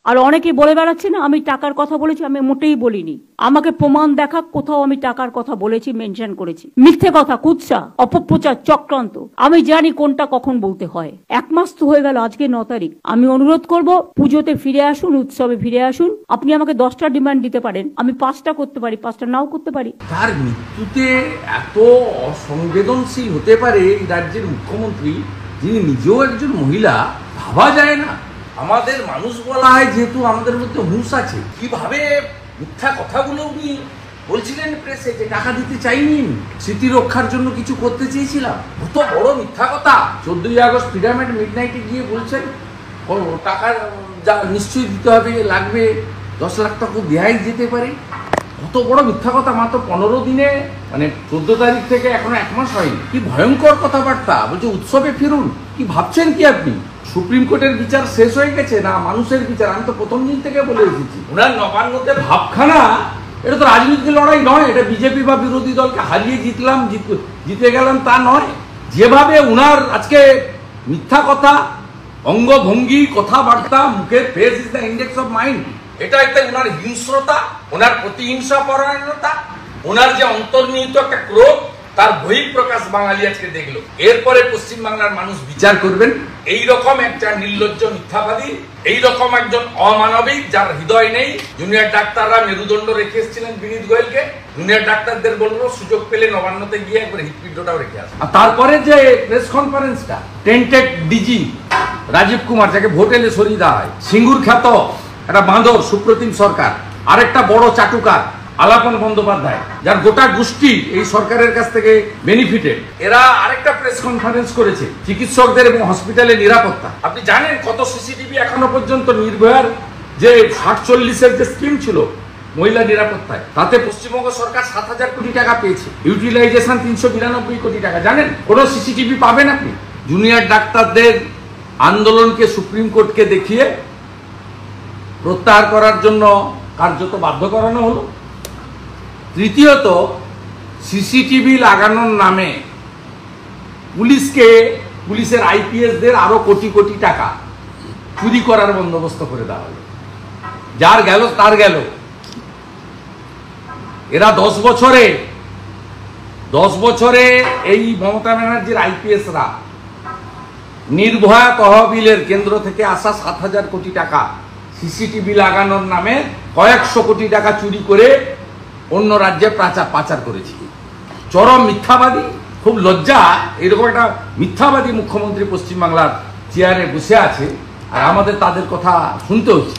আর অনেকে বলে বেড়াচ্ছে না আমি টাকার কথা বলেছি, আমি মোটেই বলিনি। আমাকে প্রমাণ দেখা কোথাও আমি টাকার কথা বলেছি, মেনশন করেছি। মিথ্যে কথা, কুৎসা, অপপ্রচার, চক্রান্ত, আমি জানি কোনটা কখন বলতে হয়। 1 মাস তো হয়ে গেল, আজকে 9 তারিখ। আমি অনুরোধ করব পুজোতে ফিরে আসুন, উৎসবে ফিরে আসুন। আপনি আমাকে 10টা ডিমান্ড দিতে পারেন, আমি 5টা করতে পারি, 5টা নাও করতে পারি। তার মৃত্যুতে এত অসংবেদনশীল হতে পারে এই রাজ্যের মুখ্যমন্ত্রী, যিনি নিজেও একজন মহিলা, ভাবা যায় না। আমাদের মানুষ বলা হয় যেহেতু আমাদের মধ্যে হুঁশ আছে, কিভাবে মিথ্যা কথাগুলো উনি বলছিলেন প্রেসে যে টাকা দিতে চাইনি, স্মৃতি রক্ষার জন্য কিছু করতে চেয়েছিলাম। কত বড় মিথ্যা কথা। 14ই আগস্ট ফ্রিডম এট মিডনাইটে গিয়ে বলছেন টাকা যা নিশ্চয়ই দিতে হবে, লাগবে 10 লাখ টাকা দেয়াই যেতে পারে। কত বড় মিথ্যা কথা। মাত্র 15 দিনে, মানে 14 তারিখ থেকে এখনো 1 মাস হয়নি। কি ভয়ঙ্কর কথাবার্তা। বলছে উৎসবে ফিরুন। কি ভাবছেন কি আপনি? সুপ্রিম কোর্টের বিচার শেষ হয়ে গেছে না মানুষের বিচার? আমি তো প্রথম দিন থেকে বলে এসেছি, ওনার নবান্নতে ভাবখানা, এটা তো রাজনৈতিক লড়াই নয়, এটা বিজেপি বা বিরোধী দলকে হারিয়ে জিতলাম, জিতে গেলাম তা নয়। যেভাবে উনার আজকে মিথ্যা কথা, অঙ্গভঙ্গি, কথাবার্তা, মুখের face is the index of mind, এটা একটা ওনার হিংস্রতা, ওনার প্রতিহিংসা পরায়ণতা, ওনার যে অন্তর্নিহিত একটা ক্রোধ, তার বহিঃপ্রকাশ বাঙালি আজকে দেখলো। এরপরে পশ্চিমবাংলার মানুষ বিচার করবেন। এইরকম একটা নির্লজ্জ মিথ্যাবাদী, এইরকম একজন অমানবিক, যার হৃদয় নেই। জুনিয়র ডাক্তাররা মেরুদণ্ড রেখে এসেছিলেন বিনীত গোয়েলকে। জুনিয়র ডাক্তারদের বলবো সুযোগ পেলে নবান্নতে গিয়ে একবার হৃৎপিণ্ডটাও রেখে আসবে। আর তারপরে যে প্রেস কনফারেন্সটা, টেন্টেড ডিজি রাজীব কুমার, যাকে ভোট এলে সরিয়ে দেওয়া হয়, সিঙ্গুর খ্যাত একটা বাঁদর সুপ্রতিম সরকার, আরেকটা বড় চাটুকার আলাপন বন্দ্যোপাধ্যায়, যার গোটা গোষ্ঠী এই সরকারের কাছ থেকে বেনিফিটেড, এরা আরেকটা প্রেস কনফারেন্স করেছে চিকিৎসকদের এবং হসপিটালের নিরাপত্তা। আপনি জানেন কত সিসিটিভি এখনো পর্যন্ত নির্ভয়ার যে 60-40-এর যে স্কিম ছিল মহিলা নিরাপত্তায়, তাতে পশ্চিমবঙ্গ সরকার 7,000 কোটি টাকা পেয়েছে, ইউটিলাইজেশন 392 কোটি টাকা। জানেন কোন সিসিটিভি পাবেন আপনি? জুনিয়র ডাক্তারদের আন্দোলনকে সুপ্রিম কোর্টকে দেখিয়ে প্রত্যাহার করার জন্য কার্যত বাধ্য করানো হলো। তৃতীয়ত, সিসিটিভি লাগানোর নামে পুলিশের আইপিএসদের আরো কোটি কোটি টাকা চুরি করার বন্দোবস্ত করে দেওয়া হলো। যার গেল তার গেল। এরা 10 বছরে এই মমতা ব্যানার্জির আইপিএসরা নির্ভয়া তহবিলের কেন্দ্র থেকে আসা 7,000 কোটি টাকা সিসিটিভি লাগানোর নামে কয়েকশো কোটি টাকা চুরি করে অন্য রাজ্যে পাচার করেছি। চরম মিথ্যাবাদী। খুব লজ্জা, এরকম একটা মিথ্যাবাদী মুখ্যমন্ত্রী পশ্চিমবাংলার চেয়ারে বসে আছে আর আমাদের তাদের কথা শুনতে হচ্ছে।